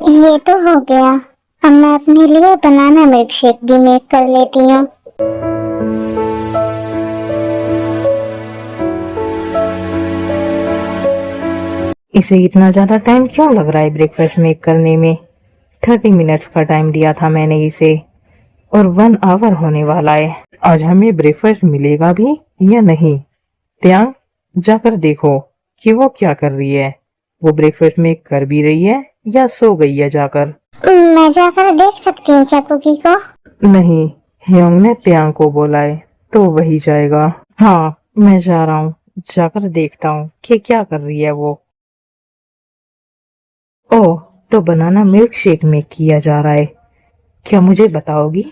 ये तो हो गया। अब मैं अपने लिए बनाना मिल्क शेक भी मेक कर लेती हूँ। इसे इतना ज्यादा टाइम क्यों लग रहा है ब्रेकफास्ट मेक करने में? 30 मिनट्स का टाइम दिया था मैंने इसे, और 1 आवर होने वाला है। आज हमें ब्रेकफास्ट मिलेगा भी या नहीं? त्याग, जाकर देखो कि वो क्या कर रही है। वो ब्रेकफास्ट मेक कर भी रही है या सो गई है जाकर? मैं जाकर देख सकती हूँ क्या कुकी को? नहीं, ह्योंग ने त्यांग को बोला है तो वही जाएगा। हाँ, मैं जा रहा हूँ, जाकर देखता हूँ कि क्या कर रही है वो। ओह, तो बनाना मिल्क शेक मेक किया जा रहा है। क्या मुझे बताओगी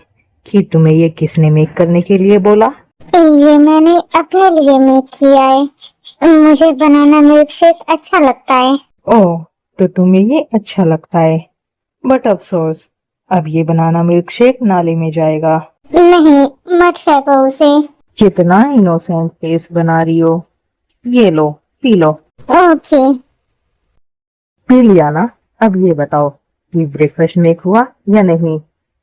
कि तुम्हें ये किसने मेक करने के लिए बोला? ये मैंने अपने लिए मेक किया है। मुझे बनाना मिल्क शेक अच्छा लगता है। ओह, तो तुम्हें ये अच्छा लगता है, बट अफसोस, अब ये बनाना मिल्क शेक नाले में जाएगा। नहीं, मत फेंको उसे। कितना इनोसेंट फेस बना रही हो। ये लो, पी लो। ओके। पी लिया ना? अब ये बताओ कि ब्रेकफास्ट मेक हुआ या नहीं?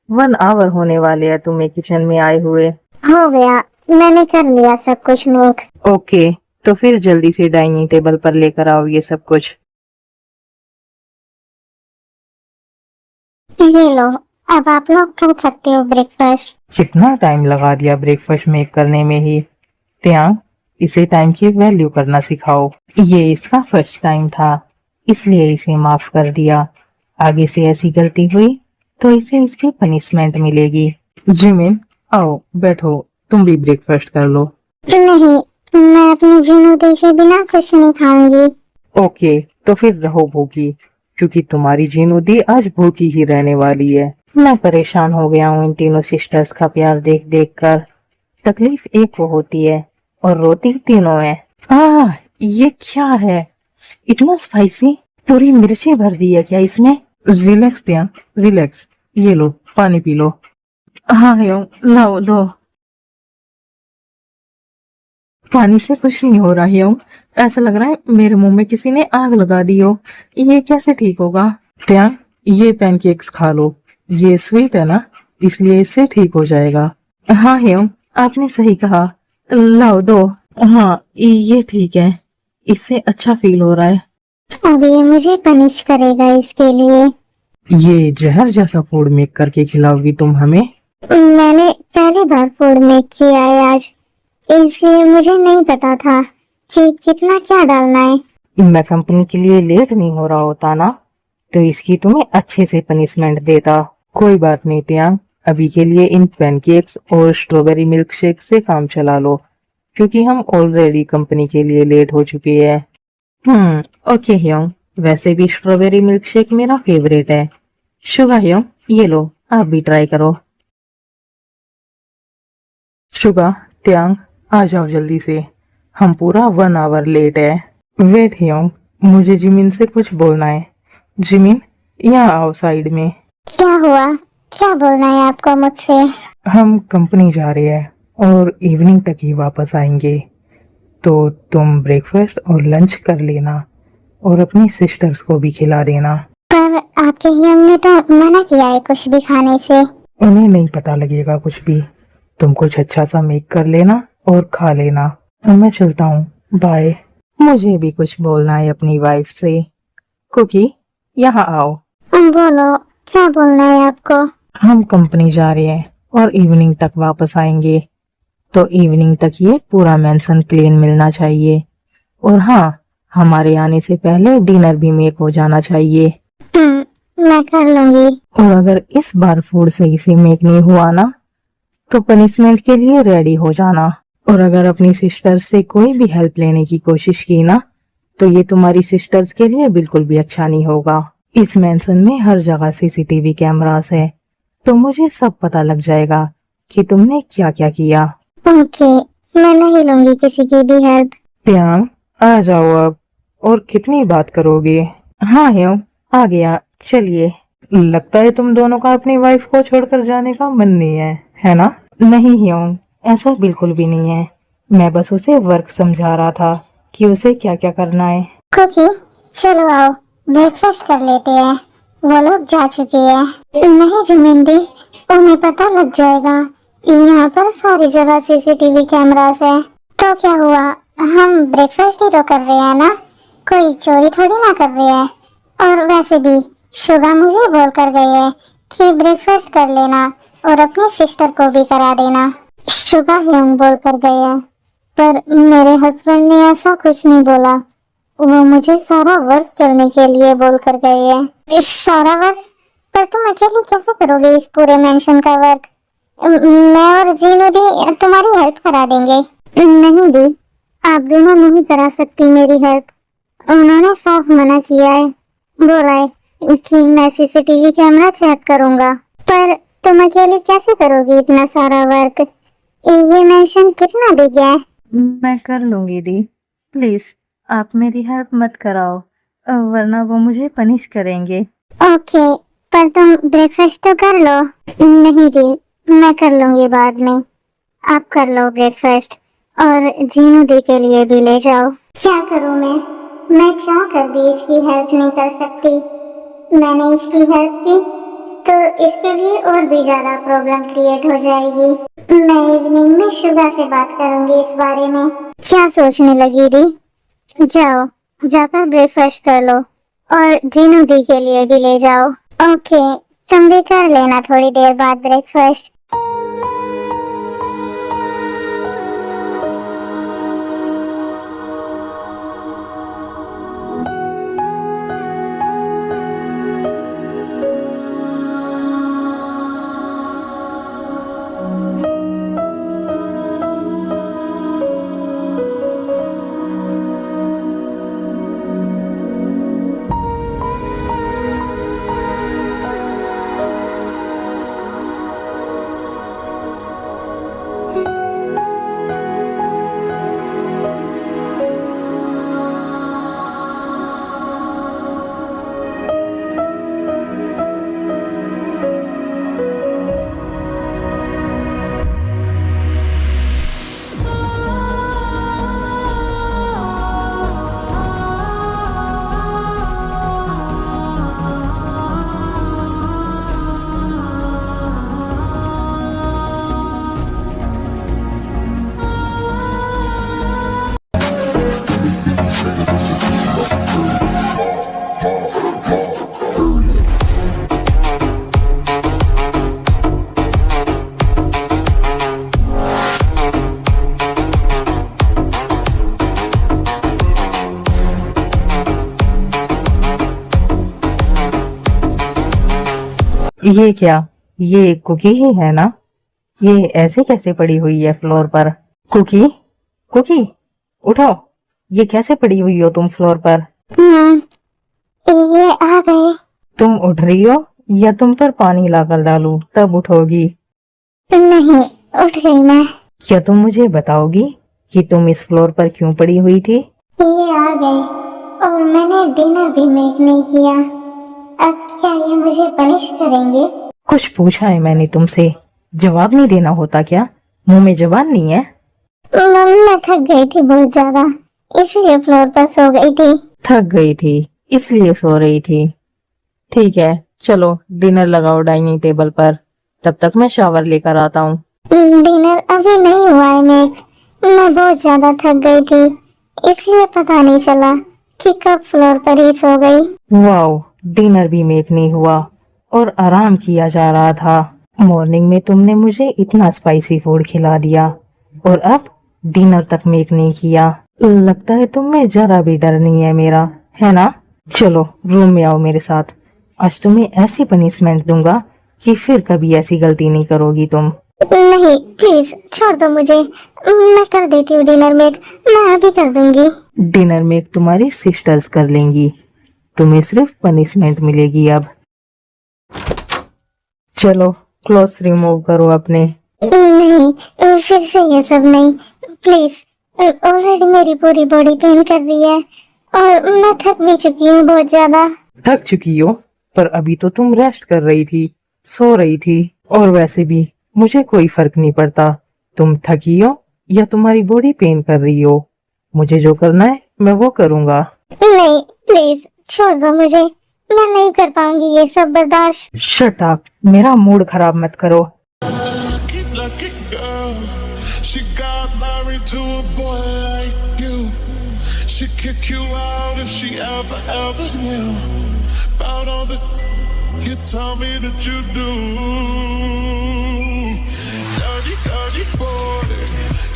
1 आवर होने वाले हैं तुम्हें किचन में आए हुए। हो गया, मैंने कर लिया सब कुछ मेक। ओके, तो फिर जल्दी से डाइनिंग टेबल पर लेकर आओ ये सब कुछ। ये लो, अब आप लोग कर सकते हो ब्रेकफास्ट। कितना टाइम लगा दिया ब्रेकफास्ट मेक करने में ही। त्यांग, इसे टाइम की वैल्यू करना सिखाओ। ये इसका फर्स्ट टाइम था, इसलिए इसे माफ कर दिया। आगे से ऐसी गलती हुई तो इसे इसकी पनिशमेंट मिलेगी। जिमिन, आओ बैठो, तुम भी ब्रेकफास्ट कर लो। नहीं, मैं अपनी जीनू देखे बिना कुछ नहीं खाऊंगी। ओके, तो फिर रहो भूखी, क्योंकि तुम्हारी जीनूदी आज भूखी ही रहने वाली है। मैं परेशान हो गया हूँ इन तीनों सिस्टर्स का प्यार देख देख कर। तकलीफ एक को होती है और रोती तीनों है। ये क्या है? इतना स्पाइसी? पूरी मिर्ची भर दी है क्या इसमें? रिलैक्स दिया, रिलैक्स। ये लो, पानी पी लो। हाँ ह्योंग, लाओ दो। पानी से कुछ नहीं हो रहा ह्योंग, ऐसा लग रहा है मेरे मुंह में किसी ने आग लगा दी हो। ये कैसे ठीक होगा? त्याग, ये पैनकेक्स खा लो, ये स्वीट है ना, इसलिए इससे ठीक हो जाएगा। हाँ ह्योंग, आपने सही कहा, लाओ दो। हाँ, ये ठीक है, इससे अच्छा फील हो रहा है। अब ये मुझे पनिश करेगा इसके लिए। ये जहर जैसा फूड मेक करके खिलाओगी तुम हमें? मैंने पहली बार फूड मेक किया है आज, इसलिए मुझे नहीं पता था कि कितना क्या डालना है। मैं कंपनी के लिए लेट नहीं हो रहा होता ना, तो इसकी तुम्हें अच्छे से पनिशमेंट देता। कोई बात नहीं त्यांग, अभी के लिए इन पैनकेक्स और स्ट्रॉबेरी मिल्क शेक से काम चला लो, क्योंकि हम ऑलरेडी कंपनी के लिए लेट हो चुके हैं। ओके ह्योंग, वैसे भी स्ट्रॉबेरी मिल्क शेक मेरा फेवरेट है। शुगा ह्योंग, ये लो, आप भी ट्राई करो। शुगा, त्यांग, आ जाओ जल्दी से, हम पूरा 1 आवर लेट है। वेट ह्योंग, मुझे जिमिन से कुछ बोलना है। जिमिन, यहाँ आओ साइड में। क्या हुआ? क्या बोलना है आपको मुझसे? हम कंपनी जा रहे हैं और इवनिंग तक ही वापस आएंगे, तो तुम ब्रेकफास्ट और लंच कर लेना और अपनी सिस्टर्स को भी खिला देना। पर आपके ही ने तो मना किया है कुछ भी खाने से। उन्हें नहीं पता लगेगा कुछ भी। तुम कुछ अच्छा सा मेक कर लेना और खा लेना। अब मैं चलता हूँ, बाय। मुझे भी कुछ बोलना है अपनी वाइफ से। कुकी, यहाँ आओ। बोलो, क्या बोलना है आपको? हम कंपनी जा रहे हैं और इवनिंग तक वापस आएंगे, तो इवनिंग तक ये पूरा मेंशन क्लीन मिलना चाहिए। और हाँ, हमारे आने से पहले डिनर भी मेक हो जाना चाहिए। मैं कर लूंगी। और अगर इस बार फूड सही से मेक नहीं हुआ ना, तो पनिशमेंट के लिए रेडी हो जाना। और अगर अपनी सिस्टर से कोई भी हेल्प लेने की कोशिश की ना, तो ये तुम्हारी सिस्टर्स के लिए बिल्कुल भी अच्छा नहीं होगा। इस मेंशन में हर जगह सीसीटीवी कैमरास है, तो मुझे सब पता लग जाएगा कि तुमने क्या क्या किया। ओके, मैं नहीं लूंगी किसी की भी हेल्प। त्यांग, आ जाओ अब, और कितनी बात करोगे? हाँ ह्यों, आ गया, चलिए। लगता है तुम दोनों का अपनी वाइफ को छोड़कर जाने का मन नहीं है ना? नहीं ह्यों, ऐसा बिल्कुल भी नहीं है। मैं बस उसे वर्क समझा रहा था कि उसे क्या क्या करना है। कुकी, चलो आओ, ब्रेकफास्ट कर लेते हैं। वो लोग जा चुके हैं। नहीं जुमिंदी, उन्हें पता लग जाएगा। यहाँ पर सारी जगह सीसीटीवी कैमरास है। तो क्या हुआ, हम ब्रेकफास्ट ही तो कर रहे हैं ना, कोई चोरी थोड़ी ना कर रहे हैं। और वैसे भी शुगा मुझे बोल कर गई है कि ब्रेकफास्ट कर लेना और अपनी सिस्टर को भी करा देना। शुगा यूं बोल कर गई है, पर मेरे हस्बैंड ने ऐसा कुछ नहीं बोला। वो मुझे सारा वर्क करने के लिए बोल कर गए हैं। इस सारा वर्क? पर तुम अकेले कैसे करोगे इस पूरे मेंशन का वर्क? मैं और जीनू दी तुम्हारी हेल्प करा देंगे। नहीं दी, आप दोनों नहीं करा सकती मेरी हेल्प। उन्होंने साफ मना किया है, बोला है कि मैं सीसीटीवी कैमरा चेक करूंगा। पर तुम अकेले कैसे करोगी इतना सारा वर्क? ये मेंशन कितना बिग है? मैं कर लूंगी दी, प्लीज आप मेरी हेल्प मत कराओ, वरना वो मुझे पनिश करेंगे। ओके, पर तुम ब्रेकफास्ट तो कर लो। नहीं दी, मैं कर लूंगी बाद में। आप कर लो ब्रेकफास्ट और जीनू दी के लिए भी ले जाओ। क्या करूं मैं चाह कर भी इसकी हेल्प नहीं कर सकती। मैंने इसकी हेल्प की तो इसके लिए और भी ज्यादा प्रॉब्लम क्रिएट हो जाएगी। मैं इवनिंग में शुगा से बात करूंगी इस बारे में। क्या सोचने लगी दी? जाओ, जाकर ब्रेकफास्ट कर लो और जीनू दी के लिए भी ले जाओ। ओके, तुम भी कर लेना थोड़ी देर बाद ब्रेकफास्ट। ये क्या, ये कुकी ही है ना? ये ऐसे कैसे पड़ी हुई है फ्लोर पर? कुकी, कुकी उठो, ये कैसे पड़ी हुई हो तुम फ्लोर पर? ये आ गए। तुम उठ रही हो या तुम पर पानी लाकर डालूं तब उठोगी? नहीं, उठ गई मैं। क्या तुम मुझे बताओगी कि तुम इस फ्लोर पर क्यों पड़ी हुई थी? ये आ गए और मैंने डिनर भी मेक नहीं किया। अब क्या ये मुझे पनिश करेंगे? कुछ पूछा है मैंने तुमसे, जवाब नहीं देना होता क्या? मुंह में जबान नहीं है? मैं थक गई थी बहुत ज्यादा, इसलिए फ्लोर पर सो गई थी। थक गई थी इसलिए सो रही थी? ठीक है, चलो डिनर लगाओ डाइनिंग टेबल पर, तब तक मैं शावर लेकर आता हूँ। डिनर अभी नहीं हुआ है मेक। मैं बहुत ज्यादा थक गई थी, इसलिए पता नहीं चला कि कब फ्लोर पर ही सो गई। वाओ, डिनर भी मेक नहीं हुआ और आराम किया जा रहा था। मॉर्निंग में तुमने मुझे इतना स्पाइसी फूड खिला दिया और अब डिनर तक मेक नहीं किया। लगता है तुम में जरा भी डर नहीं है मेरा, है ना? चलो रूम में आओ मेरे साथ, आज तुम्हें ऐसी पनिशमेंट दूंगा कि फिर कभी ऐसी गलती नहीं करोगी तुम। नहीं प्लीज छोड़ दो मुझे, मैं कर देती हूँ डिनर मेक, मैं अभी कर दूंगी। डिनर मेक तुम्हारी सिस्टर्स कर लेंगी, तुम्हें सिर्फ पनिशमेंट मिलेगी अब। चलो क्लोथ्स रिमूव करो अपने। नहीं, फिर से ये सब नहीं, प्लीज। ऑलरेडी मेरी पूरी बॉडी पेन कर रही है और मैं थक भी चुकी हूँ बहुत ज्यादा। थक चुकी हो? पर अभी तो तुम रेस्ट कर रही थी, सो रही थी। और वैसे भी मुझे कोई फर्क नहीं पड़ता तुम थकी हो या तुम्हारी बॉडी पेन कर रही हो। मुझे जो करना है मैं वो करूँगा। नहीं प्लीज छोड़ दो मुझे, मैं नहीं कर पाऊंगी ये सब बर्दाश्त। शट अप, मेरा मूड खराब मत करो। Lucky girl, she got married to a boy like you. She'd kick you out if she ever knew about all the you tell me that you do. Dirty boy,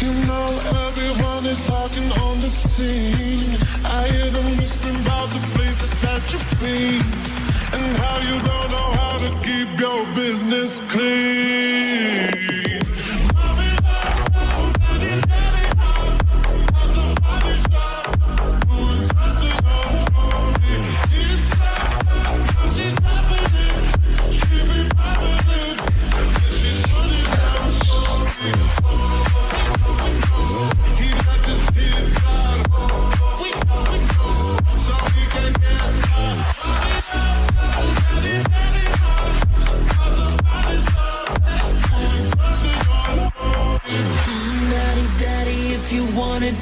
you know everyone is talking on the scene. I hear them whispering about the places that you've been and how you don't know how to keep your business clean.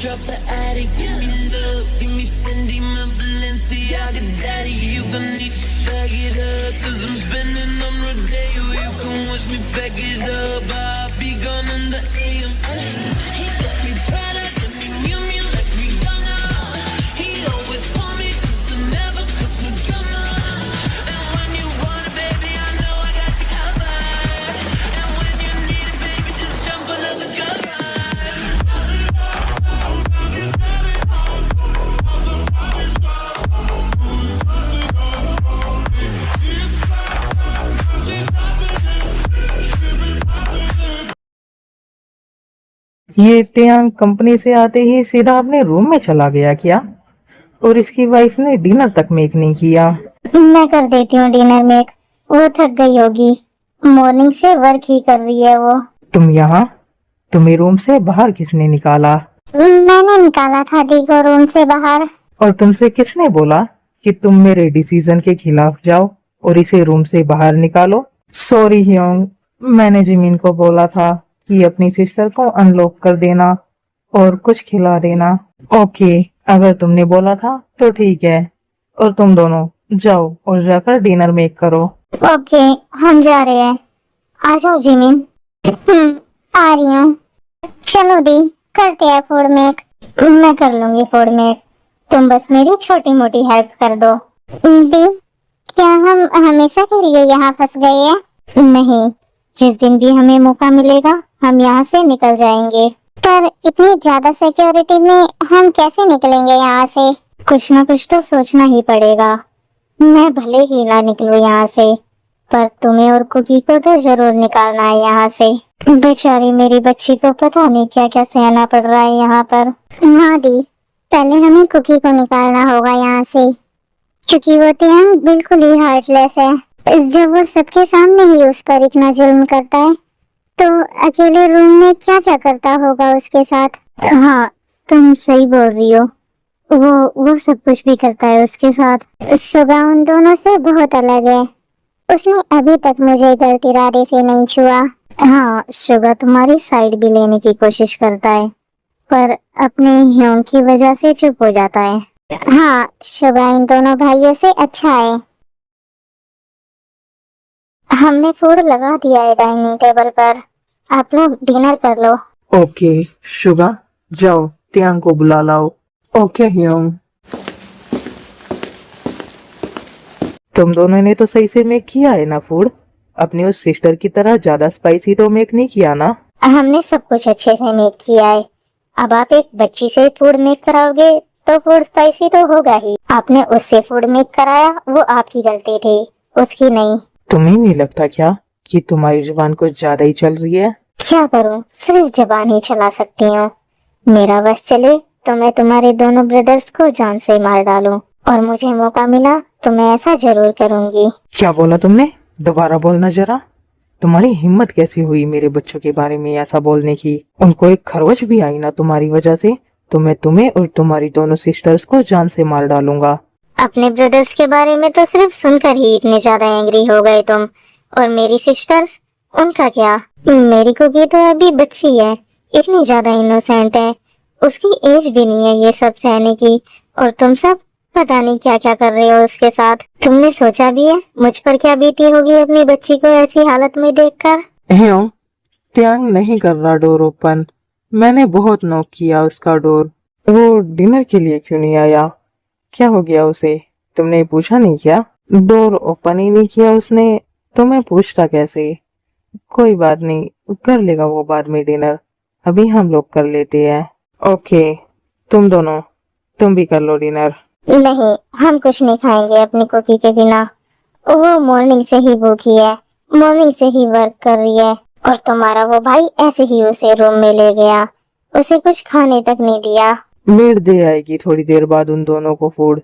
Drop the attic, give me love, give me Fendi, my Balenciaga daddy. You gon' need to bag it up, cause I'm spending on Rodeo. You can watch me back it up, I'll be gone in the AM. He got me Prada, got me Miu Miu like Rihanna. He always want me cause I never cause no drama. And when you want it, baby, I know I got you covered. And when you need it, baby, just jump under the cover. ये त्यांग company से आते ही सीधा अपने room में चला गया क्या? और इसकी वाइफ ने डिनर तक मेक नहीं किया। मैं कर देती हूँ डिनर मेक, वो थक गई होगी, मॉर्निंग से वर्क ही कर रही है वो। तुम यहाँ? तुम्हें रूम से बाहर किसने निकाला? मैंने निकाला था दी को रूम से बाहर। और तुमसे किसने बोला कि तुम मेरे डिसीजन के खिलाफ जाओ और इसे रूम से बाहर निकालो? सॉरी ह्योंग, मैंने जिमिन को बोला था कि अपनी सिस्टर को अनलॉक कर देना और कुछ खिला देना। ओके, अगर तुमने बोला था तो ठीक है। और तुम दोनों जाओ और जाकर डिनर मेक करो। ओके, हम जा रहे हैं। आ जाओ जिमिन। आ रही हूँ। चलो दी, करते हैं फूड मेक। मैं कर लूंगी फूड मेक, तुम बस मेरी छोटी मोटी हेल्प कर दो। दी, क्या हम हमेशा के लिए यहाँ फंस गए हैं? नहीं, जिस दिन भी हमें मौका मिलेगा हम यहाँ से निकल जाएंगे। पर इतनी ज्यादा सिक्योरिटी में हम कैसे निकलेंगे यहाँ से? कुछ ना कुछ तो सोचना ही पड़ेगा। मैं भले ही ना निकलूं यहाँ से, पर तुम्हें और कुकी को तो जरूर निकालना है यहाँ से। बेचारी मेरी बच्ची को पता नहीं क्या क्या सहना पड़ रहा है यहाँ पर। हाँ दी, पहले हमें कुकी को निकालना होगा यहाँ से, क्योंकि वो त्यांग बिल्कुल ही हार्टलेस है। जब वो सबके सामने ही उस पर इतना जुल्म करता है, तो अकेले रूम में क्या क्या करता होगा उसके साथ। हाँ, तुम सही बोल रही हो, वो सब कुछ भी करता है उसके साथ। सुबह उन दोनों से बहुत अलग है। उसने अभी तक मुझे गलत इरादे से नहीं छुआ। हाँ, शुगा तुम्हारी साइड भी लेने की कोशिश करता है, पर अपने ह्योंग की वजह से चुप हो जाता है। हाँ, शुगा इन दोनों भाइयों से अच्छा है। हमने फूड लगा दिया है डाइनिंग टेबल पर, आप लोग डिनर कर लो। ओके शुगा, जाओ त्यांग को बुला लाओ। Okay Hyeong. तुम दोनों ने तो सही से मेक किया है ना फूड? अपनी उस सिस्टर की तरह ज्यादा स्पाइसी तो मेक नहीं किया ना? हमने सब कुछ अच्छे से मेक किया है। अब आप एक बच्ची से फूड मेक कराओगे तो फूड स्पाइसी तो होगा ही। आपने उससे फूड मेक कराया, वो आपकी गलती थी, उसकी नहीं। तुम्हें नहीं लगता क्या कि तुम्हारी जुबान कुछ ज्यादा ही चल रही है? क्या करूं, सिर्फ जबान ही चला सकती हूँ। मेरा बस चले तो मैं तुम्हारे दोनों ब्रदर्स को जान से मार डालूं, और मुझे मौका मिला तो मैं ऐसा जरूर करूंगी। क्या बोला तुमने? दोबारा बोलना जरा। तुम्हारी हिम्मत कैसी हुई मेरे बच्चों के बारे में ऐसा बोलने की? उनको एक खरोच भी आई ना तुम्हारी वजह से, तो मैं तुम्हें और तुम्हारी दोनों सिस्टर्स को जान से मार डालूंगा। अपने ब्रदर्स के बारे में तो सिर्फ सुनकर ही इतने ज्यादा एंग्री हो गए तुम, और मेरी सिस्टर्स, उनका क्या? मेरी कुकी तो अभी बच्ची है, इतनी ज्यादा इनोसेंट है, उसकी एज भी नहीं है ये सब सहने की, और तुम सब पता नहीं क्या क्या कर रहे हो उसके साथ। तुमने सोचा भी है मुझ पर क्या बीती होगी अपनी बच्ची को ऐसी हालत में देखकर? ह्यों, त्यांग नहीं कर रहा डोर ओपन। मैंने बहुत नॉक किया उसका डोर। वो डिनर के लिए क्यों नहीं आया? क्या हो गया उसे? तुमने पूछा नहीं क्या? डोर ओपन ही नहीं किया उसने तो मैं पूछता कैसे? कोई बात नहीं, कर लेगा वो बाद में डिनर। अभी हम लोग कर लेते हैं। ओके, तुम भी कर लो डिनर। नहीं, हम कुछ नहीं खाएंगे अपनी कुकी के बिना। वो मॉर्निंग से ही भूखी है, मॉर्निंग से ही वर्क कर रही है, और तुम्हारा वो भाई ऐसे ही उसे रूम में ले गया, उसे कुछ खाने तक नहीं दिया। मेड दे आएगी थोड़ी देर बाद उन दोनों को फूड।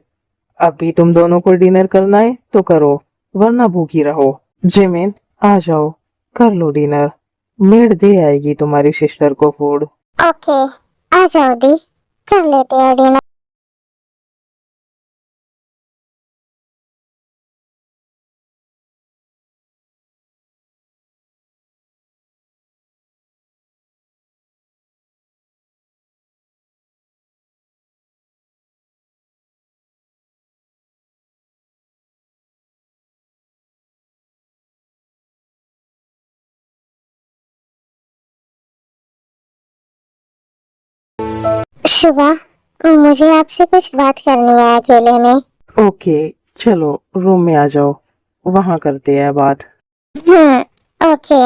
अभी तुम दोनों को डिनर करना है तो करो, वरना भूखी रहो। जिमिन, आ जाओ, कर लो डिनर। मेड दे आएगी तुम्हारी सिस्टर को फूड। ओके, आ जाओ दी, कर लेते हैं डिनर। शुभा, मुझे आपसे कुछ बात करनी है अकेले में। ओके, चलो रूम में आ जाओ, वहाँ करते हैं बात। ओके।